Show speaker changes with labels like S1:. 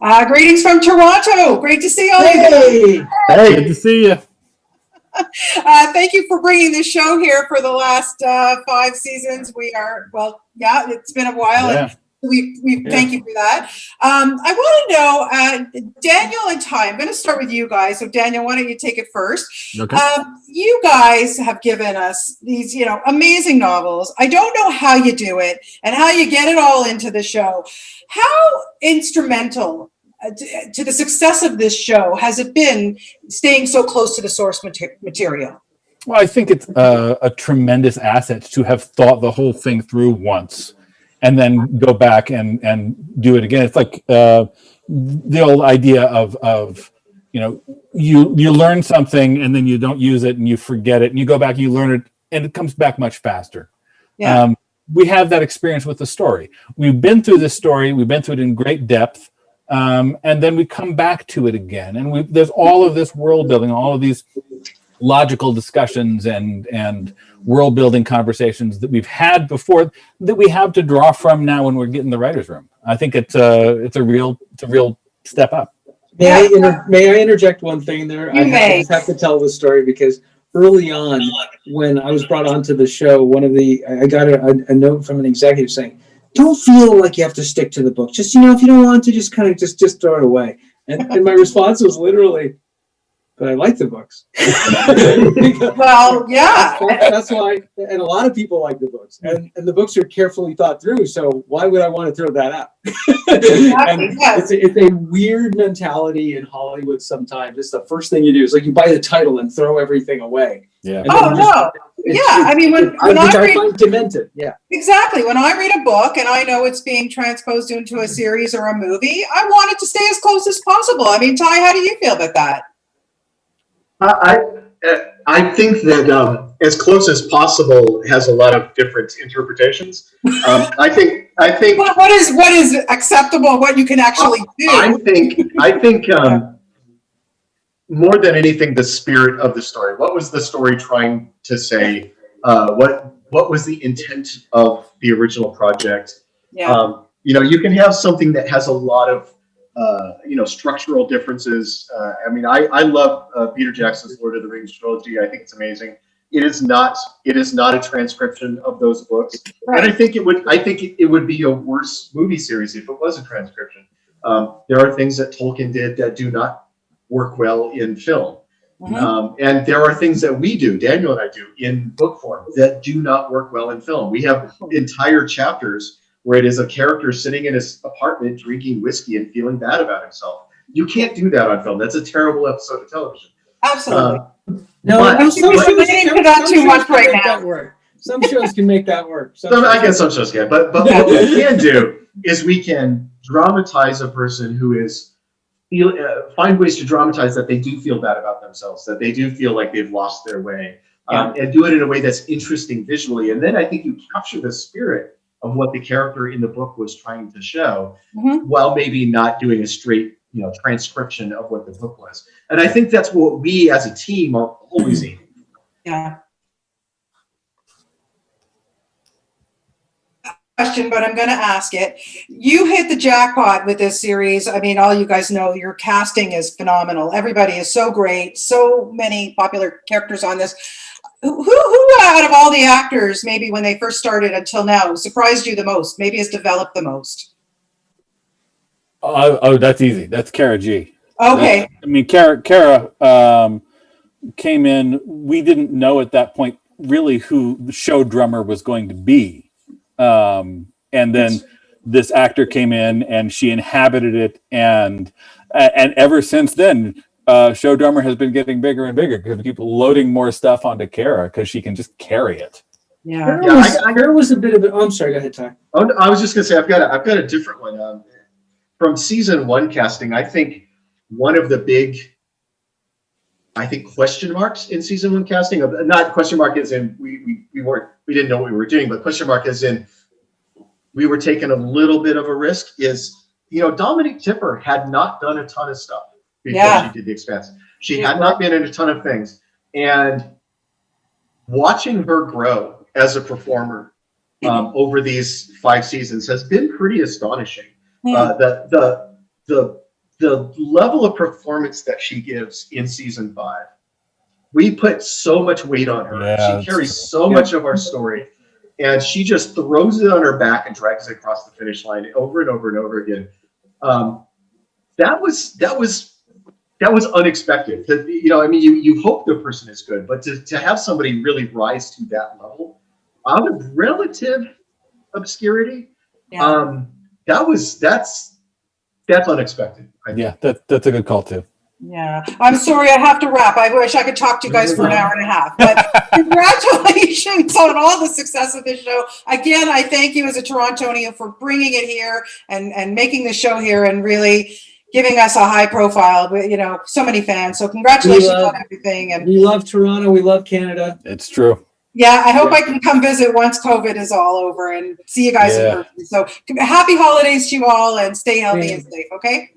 S1: Greetings from Toronto. Great to see all you guys.
S2: Hey, good to see you.
S1: Thank you for bringing this show here for the last 5 seasons. We are, well, yeah, it's been a while.
S2: Yeah.
S1: And we thank you for that. I want to know, Daniel and Ty, I'm going to start with you guys. So Daniel, why don't you take it first?
S2: Okay.
S1: You guys have given us these, amazing novels. I don't know how you do it and how you get it all into the show. How instrumental to the success of this show has it been staying so close to the source material?
S2: Well, I think it's a tremendous asset to have thought the whole thing through once and then go back and do it again. It's like the old idea of you learn something and then you don't use it and you forget it and you go back and you learn it and it comes back much faster.
S1: Yeah.
S2: We have that experience with the story. We've been through this story. We've been through it in great depth. And then we come back to it again. And there's all of this world building, all of these logical discussions and world building conversations that we've had before that we have to draw from now when we're getting the writer's room. I think it's a real step up.
S3: May I interject one thing there? I just have to tell the story because early on, when I was brought onto the show, I got a note from an executive saying, "Don't feel like you have to stick to the book. Just, if you don't want to, just kind of just throw it away." And my response was literally, "But I like the books."
S1: Well, yeah.
S3: That's why, and a lot of people like the books, and the books are carefully thought through. So why would I want to throw that out? And it's a weird mentality in Hollywood sometimes. It's the first thing you do. It's like you buy the title and throw everything away.
S2: Yeah.
S1: Oh, no. Yeah, I mean, when
S3: I find demented. Yeah,
S1: exactly. When I read a book and I know it's being transposed into a series or a movie, I want it to stay as close as possible. I mean, Ty, how do you feel about that?
S4: I think that as close as possible has a lot of different interpretations. I think
S1: what is acceptable? What you can actually do?
S4: I think more than anything, the spirit of the story. What was the story trying to say? What was the intent of the original project?
S1: Yeah.
S4: You can have something that has a lot of structural differences. I love Peter Jackson's Lord of the Rings trilogy. I think it's amazing. It is not a transcription of those books, right. And I think it would be a worse movie series if it was a transcription. There are things that Tolkien did that do not work well in film. Mm-hmm. And there are things that we do, Daniel and I do, in book form that do not work well in film. We have entire chapters where it is a character sitting in his apartment drinking whiskey and feeling bad about himself. You can't do that on film. That's a terrible episode of television.
S1: Absolutely.
S3: Some shows can make that work.
S4: I guess some shows can. But what we can do is we can dramatize a person who is find ways to dramatize that they do feel bad about themselves, that they do feel like they've lost their way, and do it in a way that's interesting visually. And then I think you capture the spirit of what the character in the book was trying to show, while maybe not doing a straight, transcription of what the book was. And I think that's what we as a team are always aiming for.
S1: Yeah. Question, but I'm going to ask it. You hit the jackpot with this series. I mean, all you guys know your casting is phenomenal. Everybody is so great. So many popular characters on this. Who out of all the actors, maybe when they first started until now, surprised you the most? Maybe has developed the most?
S2: Oh, that's easy. That's Kara G.
S1: Okay.
S2: Kara came in. We didn't know at that point really who the show drummer was going to be. And then this actor came in and she inhabited it. And ever since then, show drummer has been getting bigger and bigger because people loading more stuff onto Kara because she can just carry it.
S1: Yeah.
S3: Kara was a bit of I'm sorry, go ahead, Ty.
S4: I was just gonna say I've got a different one. From season 1 casting, I think one of the big question marks in season 1 casting, not question mark as in we didn't know what we were doing, but question mark as in we were taking a little bit of a risk, is Dominique Tipper had not done a ton of stuff before she did The Expanse. She had not been in a ton of things, and watching her grow as a performer over these 5 seasons has been pretty astonishing. The the level of performance that she gives in season 5, we put so much weight on her.
S2: Yeah,
S4: She
S2: that's
S4: carries
S2: true.
S4: so much of our story, and she just throws it on her back and drags it across the finish line over and over and over again. That was unexpected. You know, I mean, you hope the person is good, but to have somebody really rise to that level out of relative obscurity,
S1: Yeah.
S4: that's unexpected. I think.
S2: Yeah, that's a good call too.
S1: Yeah, I'm sorry, I have to wrap. I wish I could talk to you guys for an hour and a half, but congratulations on all the success of this show. Again, I thank you as a Torontonian for bringing it here and making the show here and really giving us a high profile with, you know, so many fans. So congratulations on everything. And
S3: We love Toronto. We love Canada.
S2: It's true.
S1: yeah, I hope I can come visit once COVID is all over and see you guys in person. So happy holidays to you all and stay healthy and safe, okay?